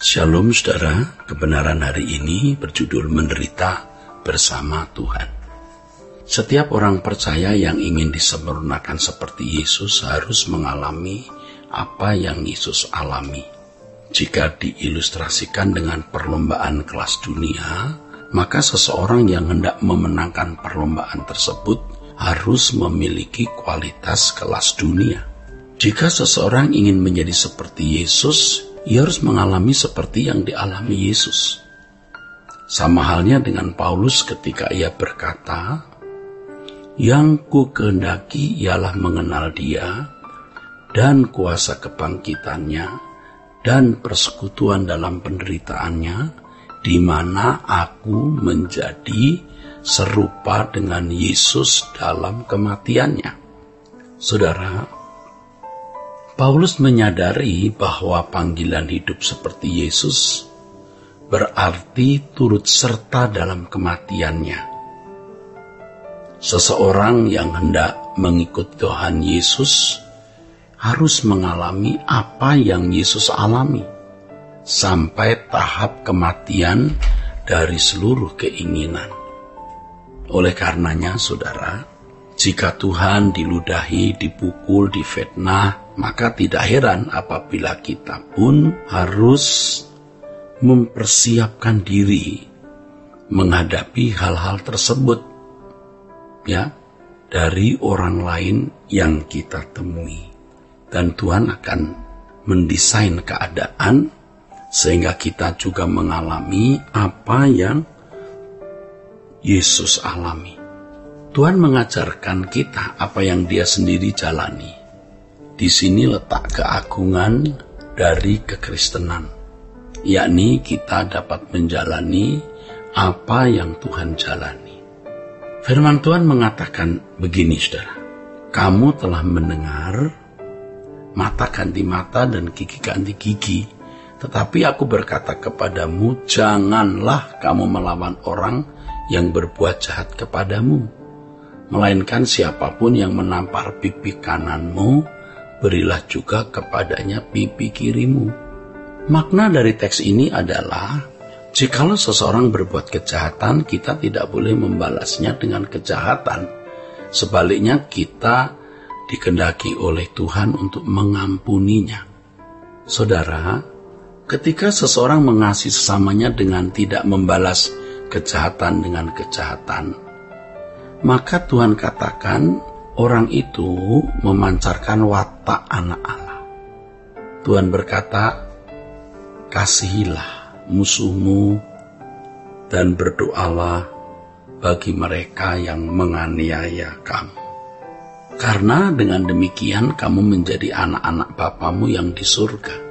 Shalom saudara, kebenaran hari ini berjudul menderita bersama Tuhan. Setiap orang percaya yang ingin disempurnakan seperti Yesus harus mengalami apa yang Yesus alami. Jika diilustrasikan dengan perlombaan kelas dunia, maka seseorang yang hendak memenangkan perlombaan tersebut harus memiliki kualitas kelas dunia. Jika seseorang ingin menjadi seperti Yesus, ia harus mengalami seperti yang dialami Yesus. Sama halnya dengan Paulus ketika ia berkata, "Yang ku kehendaki ialah mengenal Dia dan kuasa kebangkitannya dan persekutuan dalam penderitaannya, di mana aku menjadi serupa dengan Yesus dalam kematiannya." Saudara, Paulus menyadari bahwa panggilan hidup seperti Yesus berarti turut serta dalam kematiannya. Seseorang yang hendak mengikut Tuhan Yesus harus mengalami apa yang Yesus alami, sampai tahap kematian dari seluruh keinginan. Oleh karenanya, saudara, jika Tuhan diludahi, dipukul, difitnah, maka tidak heran apabila kita pun harus mempersiapkan diri menghadapi hal-hal tersebut, ya, dari orang lain yang kita temui. Dan Tuhan akan mendesain keadaan sehingga kita juga mengalami apa yang Yesus alami. Tuhan mengajarkan kita apa yang Dia sendiri jalani. Di sini letak keagungan dari kekristenan, yakni kita dapat menjalani apa yang Tuhan jalani. Firman Tuhan mengatakan begini, saudara, "Kamu telah mendengar, mata ganti mata dan gigi ganti gigi. Tetapi aku berkata kepadamu, janganlah kamu melawan orang yang berbuat jahat kepadamu. Melainkan siapapun yang menampar pipi kananmu, berilah juga kepadanya pipi kirimu." Makna dari teks ini adalah, jikalau seseorang berbuat kejahatan, kita tidak boleh membalasnya dengan kejahatan. Sebaliknya, kita dikehendaki oleh Tuhan untuk mengampuninya. Saudara, ketika seseorang mengasihi sesamanya dengan tidak membalas kejahatan dengan kejahatan, maka Tuhan katakan orang itu memancarkan watak anak Allah. Tuhan berkata, "Kasihilah musuhmu dan berdoalah bagi mereka yang menganiaya kamu. Karena dengan demikian kamu menjadi anak-anak Bapamu yang di surga."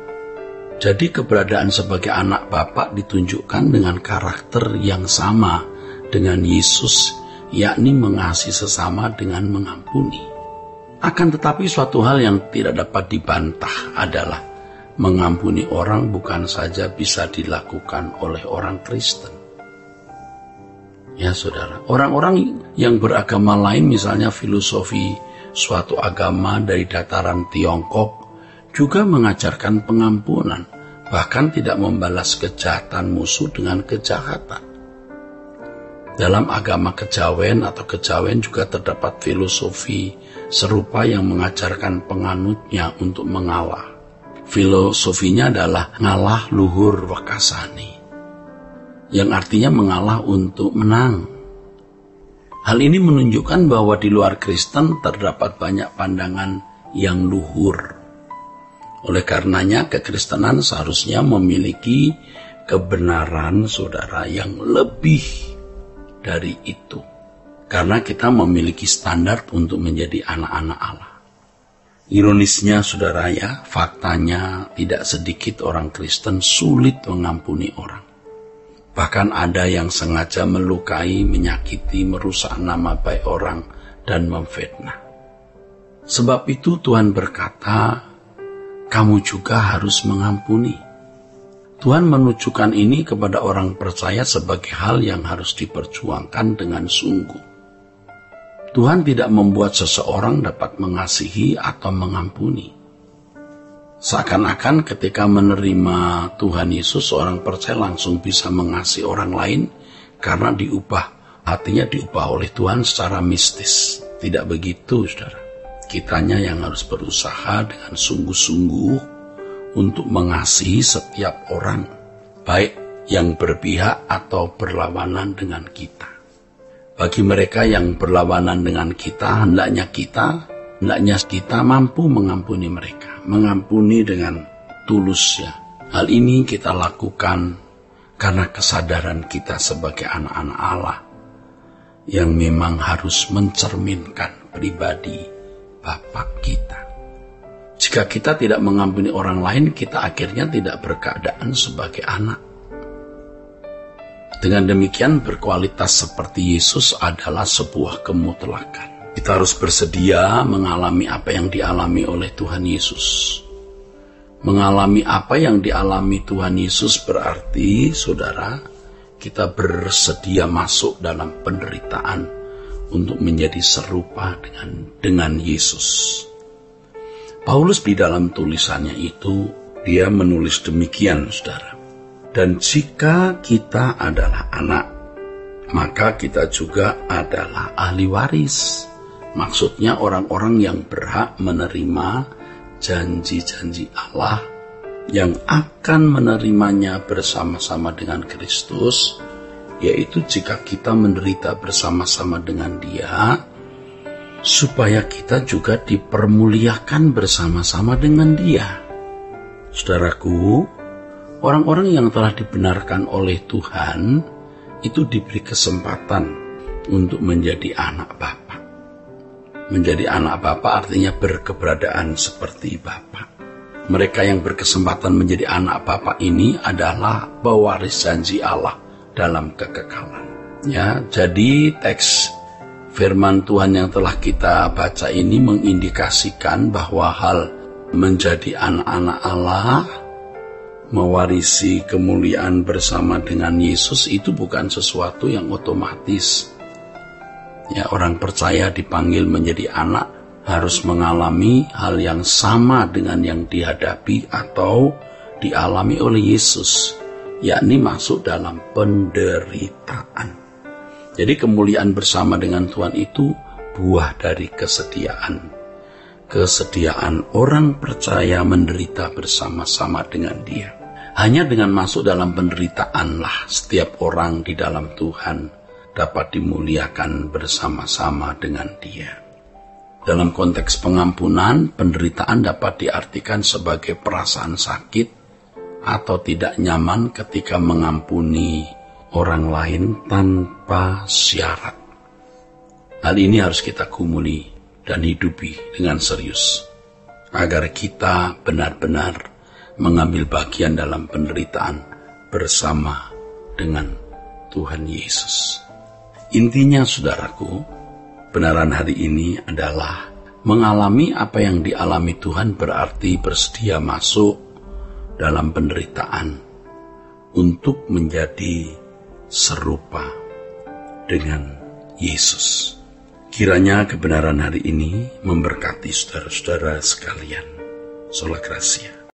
Jadi keberadaan sebagai anak Bapa ditunjukkan dengan karakter yang sama dengan Yesus, yakni mengasihi sesama dengan mengampuni. Akan tetapi suatu hal yang tidak dapat dibantah adalah mengampuni orang bukan saja bisa dilakukan oleh orang Kristen. Ya saudara, orang-orang yang beragama lain, misalnya filosofi suatu agama dari dataran Tiongkok, juga mengajarkan pengampunan, bahkan tidak membalas kejahatan musuh dengan kejahatan. Dalam agama kejawen atau kejawen juga terdapat filosofi serupa yang mengajarkan penganutnya untuk mengalah. Filosofinya adalah ngalah luhur wakasani, yang artinya mengalah untuk menang. Hal ini menunjukkan bahwa di luar Kristen terdapat banyak pandangan yang luhur. Oleh karenanya, kekristenan seharusnya memiliki kebenaran, saudara, yang lebih dari itu, karena kita memiliki standar untuk menjadi anak-anak Allah. Ironisnya, saudara, ya, faktanya tidak sedikit orang Kristen sulit mengampuni orang. Bahkan ada yang sengaja melukai, menyakiti, merusak nama baik orang, dan memfitnah. Sebab itu Tuhan berkata, kamu juga harus mengampuni. Tuhan menunjukkan ini kepada orang percaya sebagai hal yang harus diperjuangkan dengan sungguh. Tuhan tidak membuat seseorang dapat mengasihi atau mengampuni. Seakan-akan ketika menerima Tuhan Yesus, seorang percaya langsung bisa mengasihi orang lain karena hatinya diubah oleh Tuhan secara mistis. Tidak begitu, saudara. Kitanya yang harus berusaha dengan sungguh-sungguh untuk mengasihi setiap orang, baik yang berpihak atau berlawanan dengan kita. Bagi mereka yang berlawanan dengan kita, hendaknya kita mampu mengampuni mereka, mengampuni dengan tulus ya. Hal ini kita lakukan karena kesadaran kita sebagai anak-anak Allah yang memang harus mencerminkan pribadi Bapa kita. Jika kita tidak mengampuni orang lain, kita akhirnya tidak berkeadaan sebagai anak. Dengan demikian, berkualitas seperti Yesus adalah sebuah kemutlakan. Kita harus bersedia mengalami apa yang dialami oleh Tuhan Yesus. Mengalami apa yang dialami Tuhan Yesus berarti, saudara, kita bersedia masuk dalam penderitaan untuk menjadi serupa dengan Yesus. Paulus di dalam tulisannya itu, dia menulis demikian, saudara. Dan jika kita adalah anak, maka kita juga adalah ahli waris. Maksudnya orang-orang yang berhak menerima janji-janji Allah, yang akan menerimanya bersama-sama dengan Kristus, yaitu jika kita menderita bersama-sama dengan Dia, supaya kita juga dipermuliakan bersama-sama dengan Dia. Saudaraku, orang-orang yang telah dibenarkan oleh Tuhan itu diberi kesempatan untuk menjadi anak Bapa. Menjadi anak Bapa artinya berkeberadaan seperti Bapa. Mereka yang berkesempatan menjadi anak Bapa ini adalah pewaris janji Allah dalam kekekalan. Ya, jadi teks firman Tuhan yang telah kita baca ini mengindikasikan bahwa hal menjadi anak-anak Allah, mewarisi kemuliaan bersama dengan Yesus itu bukan sesuatu yang otomatis. Ya, orang percaya dipanggil menjadi anak harus mengalami hal yang sama dengan yang dihadapi atau dialami oleh Yesus, yakni masuk dalam penderitaan. Jadi kemuliaan bersama dengan Tuhan itu buah dari kesediaan. Kesediaan orang percaya menderita bersama-sama dengan Dia. Hanya dengan masuk dalam penderitaanlah setiap orang di dalam Tuhan dapat dimuliakan bersama-sama dengan Dia. Dalam konteks pengampunan, penderitaan dapat diartikan sebagai perasaan sakit atau tidak nyaman ketika mengampuni orang lain tanpa syarat. Hal ini harus kita gumuli dan hidupi dengan serius, agar kita benar-benar mengambil bagian dalam penderitaan bersama dengan Tuhan Yesus. Intinya, saudaraku, benaran hari ini adalah mengalami apa yang dialami Tuhan berarti bersedia masuk dalam penderitaan untuk menjadi serupa dengan Yesus. Kiranya kebenaran hari ini memberkati saudara-saudara sekalian. Sola Gracia.